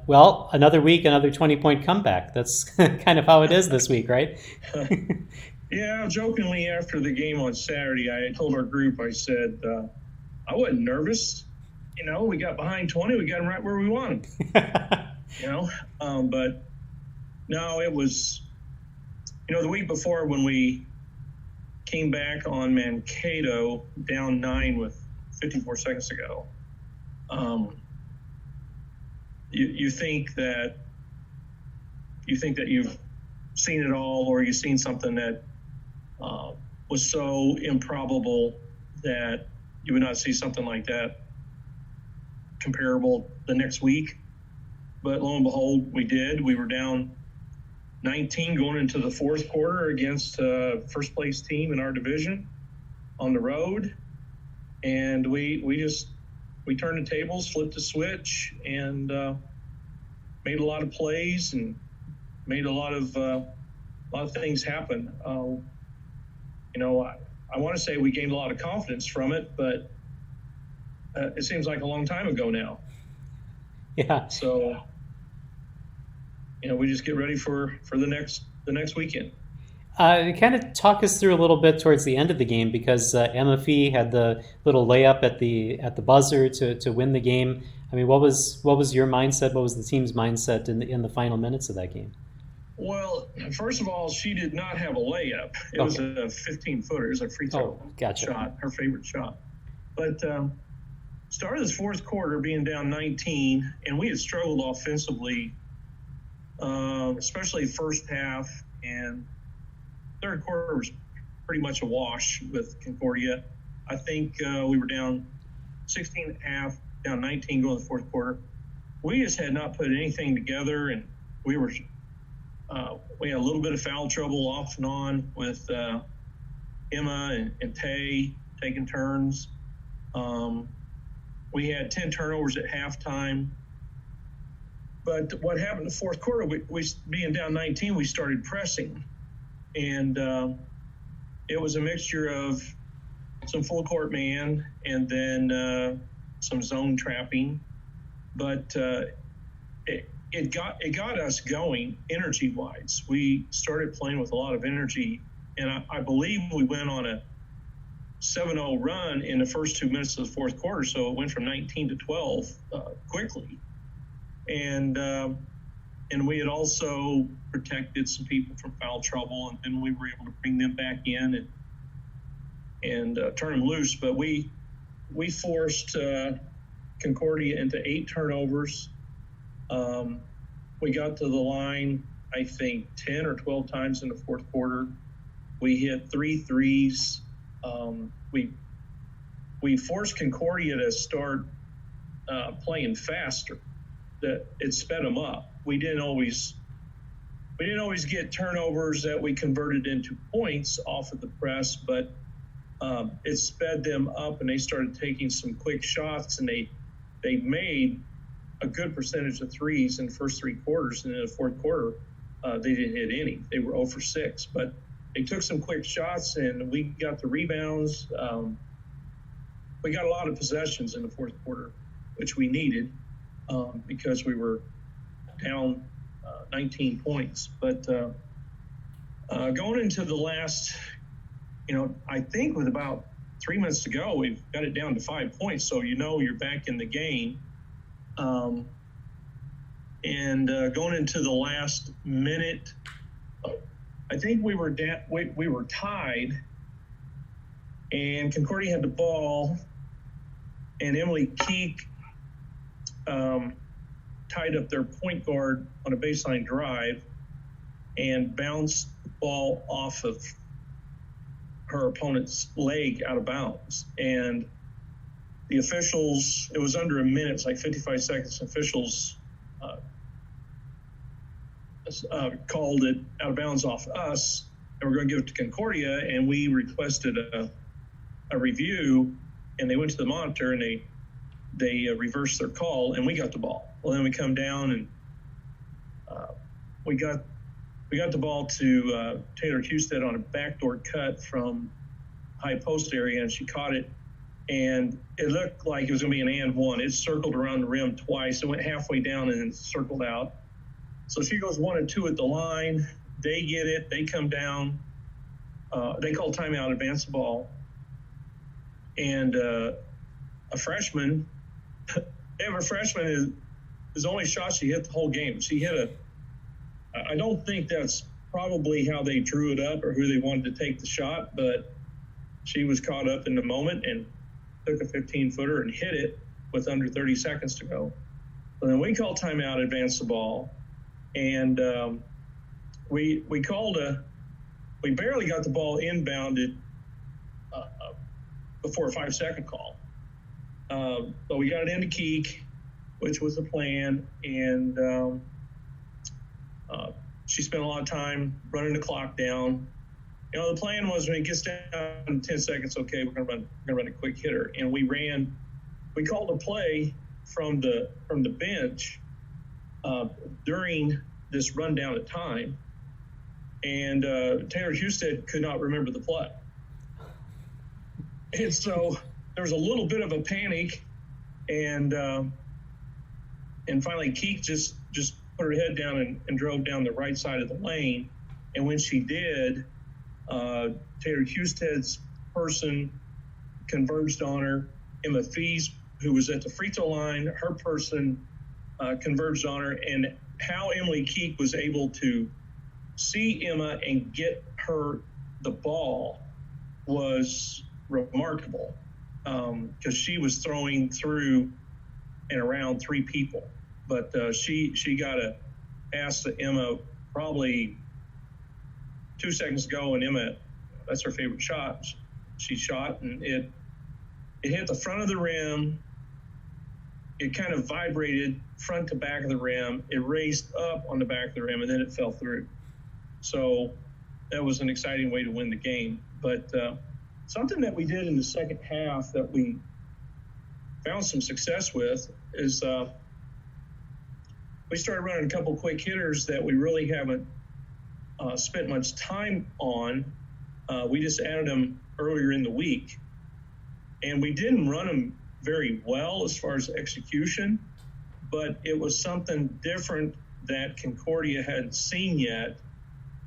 Well, another week, another 20-point comeback. That's kind of how it is this week, right? Yeah, jokingly after the game on Saturday, I told our group, I said, I wasn't nervous. We got behind 20. We got them right where we wanted but no, it was, the week before when we came back on Mankato down 9 with 54 seconds to go. You think that you've seen it all, or you've seen something that was so improbable that you would not see something like that comparable the next week. But lo and behold, we did. We were down 19 going into the fourth quarter against first place team in our division on the road. And we turned the tables, flipped the switch, and made a lot of plays and made a lot of things happen. I want to say we gained a lot of confidence from it, but it seems like a long time ago now. Yeah. So, we just get ready for the next weekend. Kind of talk us through a little bit towards the end of the game, because MFE had the little layup at the buzzer to win the game. I mean, what was your mindset? What was the team's mindset in the final minutes of that game? Well, first of all, she did not have a layup. It was a 15-footer. It was a free throw shot, her favorite shot. But started this fourth quarter being down 19, and we had struggled offensively, especially first half, and third quarter was pretty much a wash with Concordia. I think we were down 16 and a half, down 19 going to the fourth quarter. We just had not put anything together, and we had a little bit of foul trouble off and on with Emma and Tay taking turns. We had 10 turnovers at halftime. But what happened in the fourth quarter, we being down 19, we started pressing. And it was a mixture of some full court man and then some zone trapping. But it got us going energy-wise. We started playing with a lot of energy, and I believe we went on a 7-0 run in the first 2 minutes of the fourth quarter, so it went from 19 to 12 quickly. And we had also protected some people from foul trouble, and then we were able to bring them back in and turn them loose. But we forced Concordia into 8 turnovers. We got to the line, I think, 10 or 12 times in the fourth quarter. We hit 3 threes. We forced Concordia to start playing faster. That it sped them up. We didn't always get turnovers that we converted into points off of the press, but it sped them up, and they started taking some quick shots, and they made a good percentage of threes in the first 3 quarters, and in the fourth quarter, they didn't hit any. They were 0 for 6, but they took some quick shots, and we got the rebounds. We got a lot of possessions in the fourth quarter, which we needed because we were down 19 points. But going into the last, I think with about 3 minutes to go, we've got it down to 5 points, so you're back in the game. And going into the last minute, I think we were tied, and Concordia had the ball, and Emily Keek tied up their point guard on a baseline drive and bounced the ball off of her opponent's leg out of bounds. And the officials, it was under a minute, it's like 55 seconds, officials called it out of bounds off us, and we're going to give it to Concordia, and we requested a review, and they went to the monitor, and they reversed their call, and we got the ball. Well, then we come down, and we got the ball to Taylor Husted on a backdoor cut from high post area, and she caught it and it looked like it was going to be an and one. It circled around the rim twice. It went halfway down and then circled out. So she goes 1 and 2 at the line. They get it. They come down. They call timeout, advance the ball. And a freshman, his only shot she hit the whole game. She hit I don't think that's probably how they drew it up or who they wanted to take the shot, but she was caught up in the moment and took a 15-footer and hit it with under 30 seconds to go. So then we called timeout, advance the ball, and we barely got the ball inbounded before a 5-second call. But we got it into Keek, which was the plan, and she spent a lot of time running the clock down. The plan was when it gets down in 10 seconds, okay, we're gonna run a quick hitter, and we called a play from the bench during this rundown of time, and Taylor Husted could not remember the play. And so there was a little bit of a panic, and finally Keek just put her head down and drove down the right side of the lane. And when she did, Taylor Husted's person converged on her. Emma Fees, who was at the free throw line, her person converged on her. And how Emily Keek was able to see Emma and get her the ball was remarkable, because she was throwing through and around 3 people. But she got a pass to Emma probably 2 seconds ago, and Emma, that's her favorite shot. She shot, and it hit the front of the rim. It kind of vibrated front to back of the rim. It raised up on the back of the rim, and then it fell through. So that was an exciting way to win the game. But something that we did in the second half that we found some success with is we started running a couple quick hitters that we really haven't spent much time on. We just added them earlier in the week, and we didn't run them very well as far as execution, but it was something different that Concordia hadn't seen yet,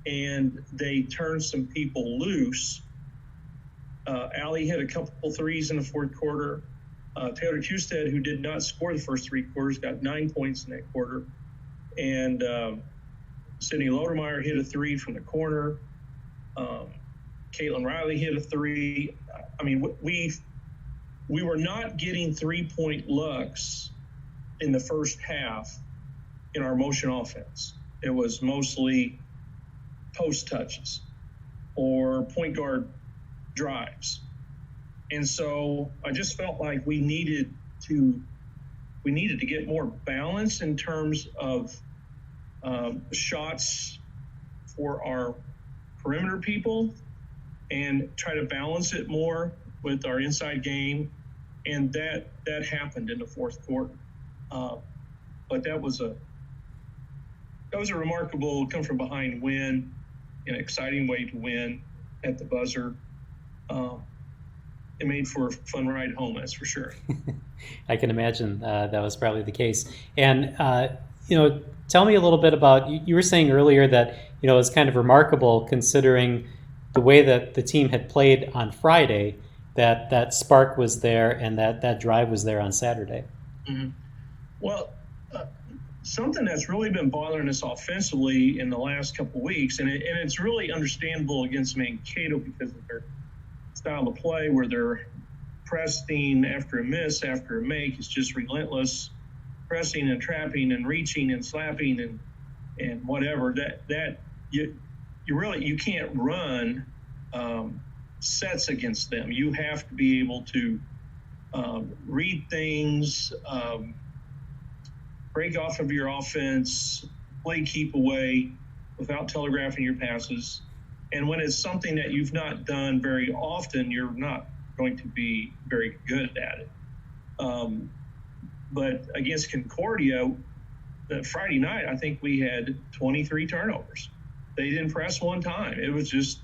and they turned some people loose. Allie hit a couple threes in the fourth quarter. Taylor Husted, who did not score the first 3 quarters, got 9 points in that quarter. And Sydney Lodermeyer hit a 3 from the corner. Caitlin Riley hit a 3. I mean, we were not getting 3-point looks in the first half in our motion offense. It was mostly post touches or point guard drives. And so I just felt like we needed to get more balance in terms of shots for our perimeter people and try to balance it more with our inside game. And that happened in the fourth quarter. But that was a remarkable come from behind win, an exciting way to win at the buzzer. It made for a fun ride home, that's for sure. I can imagine that was probably the case. And, tell me a little bit about, you were saying earlier that, it was kind of remarkable considering the way that the team had played on Friday, that spark was there and that drive was there on Saturday. Mm-hmm. Well, something that's really been bothering us offensively in the last couple of weeks, and it's really understandable against Mankato because of their style of play where they're pressing after a miss, after a make. It's just relentless pressing and trapping and reaching and slapping and whatever. That you can't run sets against them. You have to be able to read things, break off of your offense, play keep away without telegraphing your passes. And when it's something that you've not done very often, you're not going to be very good at it. But against Concordia, that Friday night, I think we had 23 turnovers. They didn't press one time. It was just,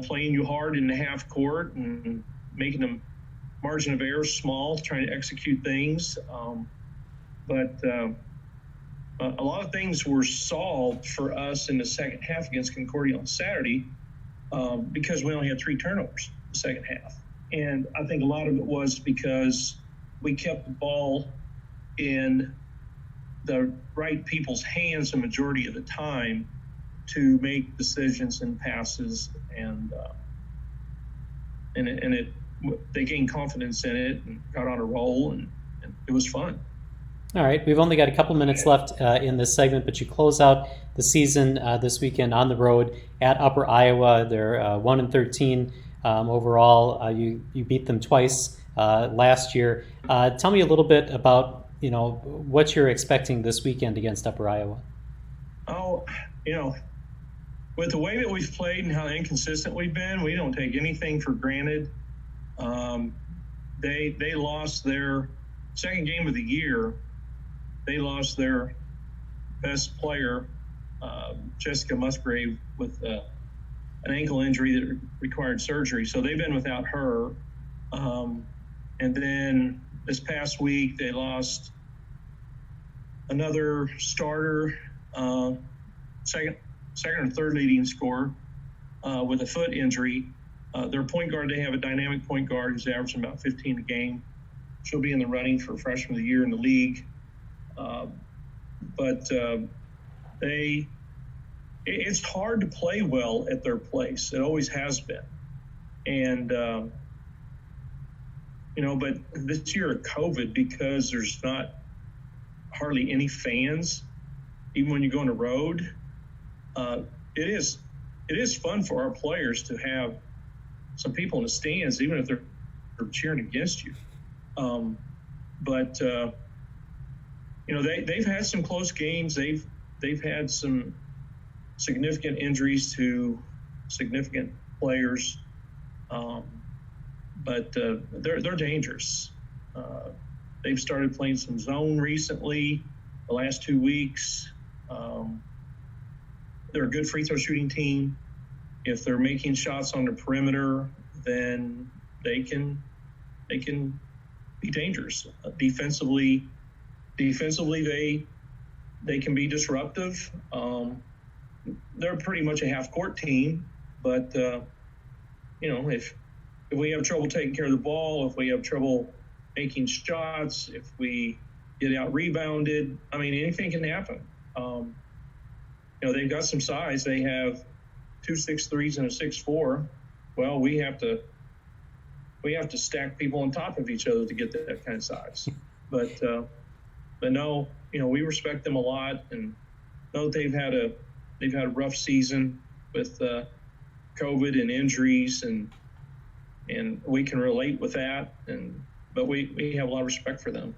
playing you hard in the half court and making them margin of error is small, trying to execute things. But a lot of things were solved for us in the second half against Concordia on Saturday because we only had 3 turnovers in the second half. And I think a lot of it was because we kept the ball in the right people's hands the majority of the time to make decisions and passes, and they gained confidence in it and got on a roll, and it was fun. All right, we've only got a couple minutes left in this segment, but you close out the season this weekend on the road at Upper Iowa. They're 1-13 overall. You beat them twice last year. Tell me a little bit about what you're expecting this weekend against Upper Iowa. Oh, with the way that we've played and how inconsistent we've been, we don't take anything for granted. They lost their second game of the year. They lost their best player, Jessica Musgrave, with an ankle injury that required surgery. So they've been without her. And then this past week, they lost another starter, second or third leading scorer with a foot injury. Their point guard, they have a dynamic point guard who's averaging about 15 a game. She'll be in the running for freshman of the year in the league. But it's hard to play well at their place. It always has been. And, but this year of COVID, because there's not hardly any fans, even when you go on the road, it is fun for our players to have some people in the stands, even if they're cheering against you. They've had some close games. They've had some significant injuries to significant players, but they're dangerous. They've started playing some zone recently, the last 2 weeks. They're a good free throw shooting team. If they're making shots on the perimeter, then they can be dangerous. Defensively, they can be disruptive. They're pretty much a half-court team, but if we have trouble taking care of the ball, if we have trouble making shots, if we get out-rebounded, anything can happen. They've got some size. They have 2 6'3" and a 6'4". Well, we have to stack people on top of each other to get that kind of size. But no, we respect them a lot, and know they've had a rough season with COVID and injuries, and we can relate with that. But we have a lot of respect for them.